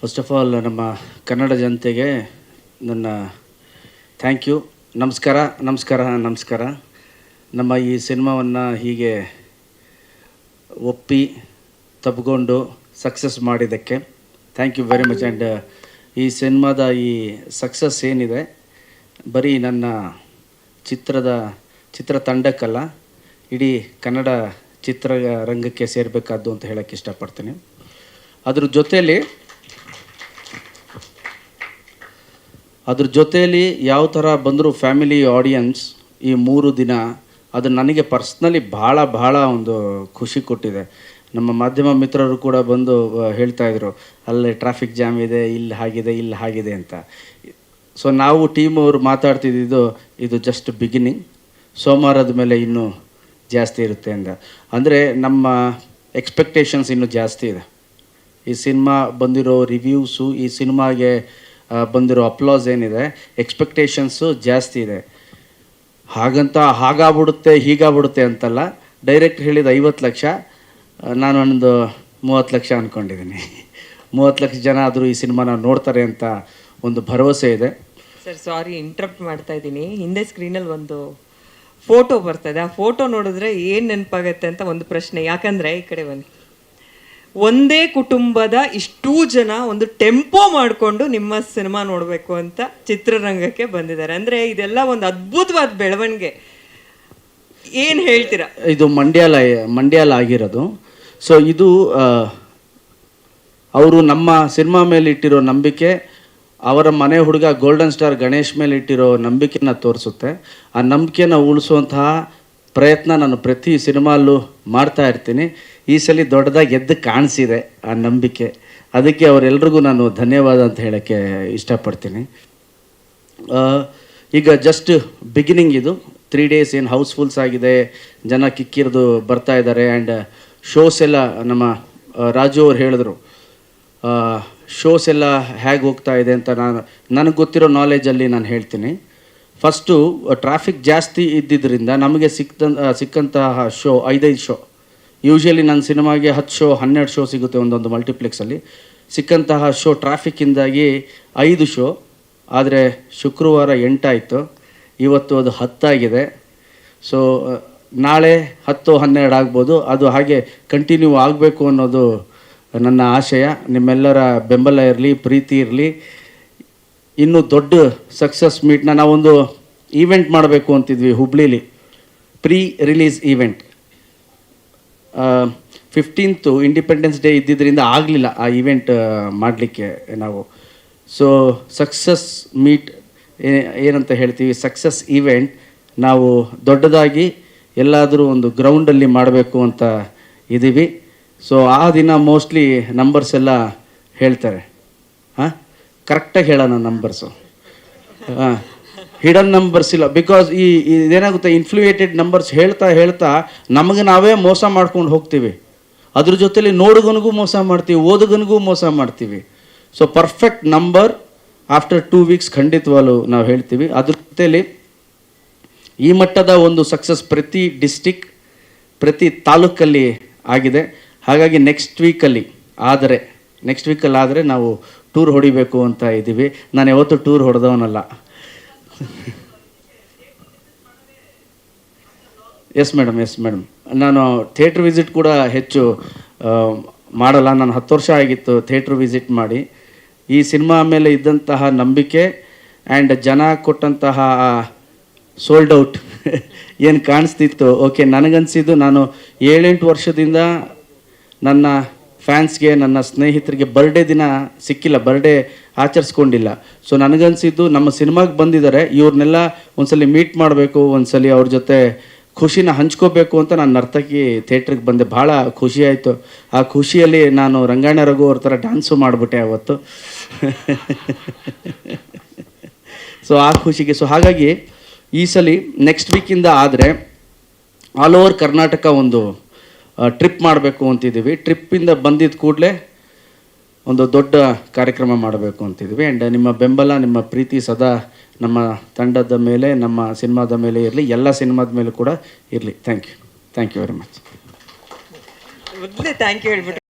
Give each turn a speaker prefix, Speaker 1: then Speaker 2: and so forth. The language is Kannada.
Speaker 1: ಫಸ್ಟ್ ಆಫ್ ಆಲ್ ನಮ್ಮ ಕನ್ನಡ ಜನತೆಗೆ ನನ್ನ ಥ್ಯಾಂಕ್ ಯು. ನಮಸ್ಕಾರ ನಮಸ್ಕಾರ ನಮಸ್ಕಾರ. ನಮ್ಮ ಈ ಸಿನಿಮಾವನ್ನು ಹೀಗೆ ಒಪ್ಪಿ ತಬ್ಕೊಂಡು ಸಕ್ಸಸ್ ಮಾಡಿದ್ದಕ್ಕೆ thank you very much. And ಈ ಸಿನಿಮಾದ ಈ ಸಕ್ಸಸ್ ಏನಿದೆ ಬರೀ ನನ್ನ ಚಿತ್ರತಂಡಕ್ಕಲ್ಲ, ಇಡೀ ಕನ್ನಡ ಚಿತ್ರರಂಗಕ್ಕೆ ಸೇರಬೇಕಾದ್ದು ಅಂತ ಹೇಳೋಕ್ಕೆ ಇಷ್ಟಪಡ್ತೀನಿ. ಅದ್ರ ಜೊತೆಯಲ್ಲಿ ಯಾವ ಥರ ಬಂದರೂ ಫ್ಯಾಮಿಲಿ ಆಡಿಯನ್ಸ್ ಈ 3 ದಿನ ಅದು ನನಗೆ ಪರ್ಸ್ನಲಿ ಭಾಳ ಒಂದು ಖುಷಿ ಕೊಟ್ಟಿದೆ. ನಮ್ಮ ಮಾಧ್ಯಮ ಮಿತ್ರರು ಕೂಡ ಬಂದು ಹೇಳ್ತಾಯಿದ್ರು, ಅಲ್ಲೇ ಟ್ರಾಫಿಕ್ ಜಾಮ್ ಇದೆ, ಇಲ್ಲಿ ಹಾಗಿದೆ ಅಂತ. ಸೊ ನಾವು ಟೀಮ್ ಅವರು ಮಾತಾಡ್ತಿದ್ದು ಇದು ಜಸ್ಟ್ ಬಿಗಿನಿಂಗ್, ಸೋಮವಾರದ ಮೇಲೆ ಇನ್ನೂ ಜಾಸ್ತಿ ಇರುತ್ತೆ ಅಂದರೆ ನಮ್ಮ ಎಕ್ಸ್ಪೆಕ್ಟೇಷನ್ಸ್ ಇನ್ನೂ ಜಾಸ್ತಿ ಇದೆ. ಈ ಸಿನಿಮಾ ಬಂದಿರೋ ರಿವ್ಯೂಸು, ಈ ಸಿನಿಮಾಗೆ ಬಂದಿರೋ ಅಪ್ಲಾಸ್ ಏನಿದೆ, ಎಕ್ಸ್ಪೆಕ್ಟೇಷನ್ಸು ಜಾಸ್ತಿ ಇದೆ. ಹಾಗಾಗ್ಬಿಡುತ್ತೆ ಹೀಗಾಗ್ಬಿಡುತ್ತೆ ಅಂತಲ್ಲ. ಡೈರೆಕ್ಟ್ ಹೇಳಿದ 50 ಲಕ್ಷ, ನಾನು ಒಂದು 30 ಲಕ್ಷ ಅಂದ್ಕೊಂಡಿದ್ದೀನಿ. 30 ಲಕ್ಷ ಜನ ಆದರೂ ಈ ಸಿನಿಮಾನ ನೋಡ್ತಾರೆ ಅಂತ ಒಂದು ಭರವಸೆ ಇದೆ.
Speaker 2: ಸರ್ ಸಾರಿ ಇಂಟ್ರಪ್ಟ್ ಮಾಡ್ತಾ ಇದ್ದೀನಿ. ಹಿಂದೆ ಸ್ಕ್ರೀನಲ್ಲಿ ಒಂದು ಫೋಟೋ ಬರ್ತದೆ, ಆ ಫೋಟೋ ನೋಡಿದ್ರೆ ಏನು ನೆನಪಾಗತ್ತೆ ಅಂತ ಒಂದು ಪ್ರಶ್ನೆ. ಯಾಕಂದರೆ ಈ ಕಡೆ ಒಂದೇ ಕುಟುಂಬದ ಇಷ್ಟೂ ಜನ ಒಂದು ಟೆಂಪೋ ಮಾಡಿಕೊಂಡು ನಿಮ್ಮ ಸಿನಿಮಾ ನೋಡಬೇಕು ಅಂತ ಚಿತ್ರರಂಗಕ್ಕೆ ಬಂದಿದ್ದಾರೆ. ಅಂದರೆ ಇದೆಲ್ಲ ಒಂದು ಅದ್ಭುತವಾದ ಬೆಳವಣಿಗೆ. ಏನು ಹೇಳ್ತೀರಾ?
Speaker 1: ಇದು ಮಂಡ್ಯಾಲ ಆಗಿರೋದು. ಸೊ ಇದು ಅವರು ನಮ್ಮ ಸಿನಿಮಾ ಮೇಲೆ ಇಟ್ಟಿರೋ ನಂಬಿಕೆ, ಅವರ ಮನೆ ಹುಡುಗ ಗೋಲ್ಡನ್ ಸ್ಟಾರ್ ಗಣೇಶ್ ಮೇಲೆ ಇಟ್ಟಿರೋ ನಂಬಿಕೆನ ತೋರಿಸುತ್ತೆ. ಆ ನಂಬಿಕೆನ ಉಳಿಸುವಂತಹ ಪ್ರಯತ್ನ ನಾನು ಪ್ರತಿ ಸಿನಿಮಾಲ್ಲೂ ಮಾಡ್ತಾ ಇರ್ತೀನಿ. ಈ ಸಲ ದೊಡ್ಡದಾಗಿ ಎದ್ದು ಕಾಣಿಸಿದೆ ಆ ನಂಬಿಕೆ. ಅದಕ್ಕೆ ಅವರೆಲ್ರಿಗೂ ನಾನು ಧನ್ಯವಾದ ಅಂತ ಹೇಳೋಕ್ಕೆ ಇಷ್ಟಪಡ್ತೀನಿ. ಈಗ ಜಸ್ಟ್ ಬಿಗಿನಿಂಗ್ ಇದು. 3 ಡೇಸ್ ಏನು ಹೌಸ್ಫುಲ್ಸ್ ಆಗಿದೆ, ಜನ ಕಿಕ್ಕಿರಿದು ಬರ್ತಾ ಇದ್ದಾರೆ. ಆ್ಯಂಡ್ ಶೋಸ್ ಎಲ್ಲ ನಮ್ಮ ರಾಜು ಅವ್ರು ಹೇಳಿದ್ರು, ಶೋಸ್ ಎಲ್ಲ ಹೇಗೆ ಹೋಗ್ತಾ ಇದೆ ಅಂತ. ನನಗೆ ಗೊತ್ತಿರೋ ನಾಲೆಜಲ್ಲಿ ನಾನು ಹೇಳ್ತೀನಿ. ಫಸ್ಟು ಟ್ರಾಫಿಕ್ ಜಾಸ್ತಿ ಇದ್ದಿದ್ದರಿಂದ ನಮಗೆ ಸಿಕ್ಕಂತಹ ಶೋ 5 ಶೋ. ಯೂಶ್ವಲಿ ನನ್ನ ಸಿನಿಮಾಗೆ 10 ಶೋ 12 ಶೋ ಸಿಗುತ್ತೆ ಒಂದೊಂದು ಮಲ್ಟಿಪ್ಲೆಕ್ಸಲ್ಲಿ. ಸಿಕ್ಕಂತಹ ಶೋ ಟ್ರಾಫಿಕ್ಕಿಂದಾಗಿ 5 ಶೋ. ಆದರೆ ಶುಕ್ರವಾರ 8 ಆಯಿತು, ಇವತ್ತು ಅದು 10 ಆಗಿದೆ. ಸೊ ನಾಳೆ 10 12 ಆಗ್ಬೋದು. ಅದು ಹಾಗೆ ಕಂಟಿನ್ಯೂ ಆಗಬೇಕು ಅನ್ನೋದು ನನ್ನ ಆಶಯ. ನಿಮ್ಮೆಲ್ಲರ ಬೆಂಬಲ ಇರಲಿ, ಪ್ರೀತಿ ಇರಲಿ. ಇನ್ನೂ ದೊಡ್ಡ ಸಕ್ಸಸ್ ಮೀಟ್ನ ನಾವೊಂದು ಈವೆಂಟ್ ಮಾಡಬೇಕು ಅಂತಿದ್ವಿ ಹುಬ್ಳೀಲಿ, pre release event. 15th independence day ಇದ್ದಿದ್ದರಿಂದ ಆಗಲಿಲ್ಲ ಆ ಈವೆಂಟ್ ಮಾಡಲಿಕ್ಕೆ ನಾವು. ಸೊ ಸಕ್ಸಸ್ ಮೀಟ್ ಏನಂತ ಹೇಳ್ತೀವಿ, ಸಕ್ಸಸ್ ಈವೆಂಟ್ ನಾವು ದೊಡ್ಡದಾಗಿ ಎಲ್ಲಾದರೂ ಒಂದು ಗ್ರೌಂಡಲ್ಲಿ ಮಾಡಬೇಕು ಅಂತ ಇದ್ದೀವಿ. ಸೊ ಆ ದಿನ ಮೋಸ್ಟ್ಲಿ ನಂಬರ್ಸ್ ಎಲ್ಲ ಹೇಳ್ತಾರೆ. ಕರೆಕ್ಟಾಗಿ ಹೇಳೋಣ ನಂಬರ್ಸು, ಹಿಡನ್ ನಂಬರ್ಸ್ ಇಲ್ಲ. ಬಿಕಾಸ್ ಇದೇನಾಗುತ್ತೆ, ಇನ್ಫ್ಲೂಯೇಟೆಡ್ ನಂಬರ್ಸ್ ಹೇಳ್ತಾ ನಮಗೆ ನಾವೇ ಮೋಸ ಮಾಡ್ಕೊಂಡು ಹೋಗ್ತೀವಿ. ಅದ್ರ ಜೊತೆಲಿ ನೋಡುಗನಿಗೂ ಮೋಸ ಮಾಡ್ತೀವಿ, ಓದುಗನಿಗೂ ಮೋಸ ಮಾಡ್ತೀವಿ. So perfect number after 2 weeks ಖಂಡಿತವಾಗ್ಲೂ ನಾವು ಹೇಳ್ತೀವಿ. ಅದ್ರ ಜೊತೆಲಿ ಈ ಮಟ್ಟದ ಒಂದು ಸಕ್ಸಸ್ ಪ್ರತಿ ಡಿಸ್ಟಿಕ್, ಪ್ರತಿ ತಾಲೂಕಲ್ಲಿ ಆಗಿದೆ. ಹಾಗಾಗಿ ನೆಕ್ಸ್ಟ್ ವೀಕಲ್ಲಿ ಆದರೆ ನಾವು ಟೂರ್ ಹೊಡಿಬೇಕು ಅಂತ ಇದ್ದೀವಿ. ನಾನು ಯಾವತ್ತೂ ಟೂರ್ ಹೊಡೆದವನಲ್ಲ. Yes madam. ನಾನು ಥಿಯೇಟ್ರ್ ವಿಸಿಟ್ ಕೂಡ ಹೆಚ್ಚು ಮಾಡಲ್ಲ. ನಾನು 10 ವರ್ಷ ಆಗಿತ್ತು ಥಿಯೇಟ್ರ್ ವಿಸಿಟ್ ಮಾಡಿ. ಈ ಸಿನಿಮಾ ಮೇಲೆ ಇದ್ದಂತಹ ನಂಬಿಕೆ ಆ್ಯಂಡ್ ಜನ ಕೊಟ್ಟಂತಹ ಸೋಲ್ಡ್ ಔಟ್ ಏನು ಕಾಣಿಸ್ತಿತ್ತು. ಓಕೆ, ನನಗನ್ಸಿದ್ದು ನಾನು 7-8 ವರ್ಷದಿಂದ ನನ್ನ ಫ್ಯಾನ್ಸ್ಗೆ, ನನ್ನ ಸ್ನೇಹಿತರಿಗೆ ಬರ್ಡೇ ದಿನ ಸಿಕ್ಕಿಲ್ಲ, ಬರ್ಡೇ ಆಚರಿಸ್ಕೊಂಡಿಲ್ಲ. ಸೊ ನನಗನ್ಸಿದ್ದು ನಮ್ಮ ಸಿನಿಮಾಗೆ ಬಂದಿದ್ದಾರೆ, ಇವ್ರನ್ನೆಲ್ಲ ಒಂದ್ಸಲಿ ಮೀಟ್ ಮಾಡಬೇಕು, ಒಂದ್ಸಲಿ ಅವ್ರ ಜೊತೆ ಖುಷಿನ ಹಂಚ್ಕೋಬೇಕು ಅಂತ ನಾನು ನರ್ತಕಿ ಥಿಯೇಟ್ರಿಗೆ ಬಂದೆ. ಭಾಳ ಖುಷಿ ಆಯಿತು. ಆ ಖುಷಿಯಲ್ಲಿ ನಾನು ರಂಗಾಯಣ ರಘು ಅವ್ರ ಥರ ಡ್ಯಾನ್ಸು ಮಾಡಿಬಿಟ್ಟೆ ಅವತ್ತು. ಸೊ ಆ ಖುಷಿಗೆ ಹಾಗಾಗಿ ಈ ಸಲ ನೆಕ್ಸ್ಟ್ ವೀಕಿಂದ ಆದರೆ ಆಲ್ ಓವರ್ ಕರ್ನಾಟಕ ಒಂದು ಟ್ರಿಪ್ ಮಾಡಬೇಕು ಅಂತಿದ್ದೀವಿ. ಟ್ರಿಪ್ಪಿಂದ ಬಂದಿದ್ದ ಕೂಡಲೇ ಒಂದು ದೊಡ್ಡ ಕಾರ್ಯಕ್ರಮ ಮಾಡಬೇಕು ಅಂತಿದ್ದೀವಿ. ಆ್ಯಂಡ್ ನಿಮ್ಮ ಬೆಂಬಲ, ನಿಮ್ಮ ಪ್ರೀತಿ ಸದಾ ನಮ್ಮ ತಂಡದ ಮೇಲೆ, ನಮ್ಮ ಸಿನಿಮಾದ ಮೇಲೆ ಇರಲಿ, ಎಲ್ಲ ಸಿನಿಮಾದ ಮೇಲೆ ಕೂಡ ಇರಲಿ. Thank you very much.
Speaker 2: Thank you ಹೇಳ್ಬಿಟ್ಟು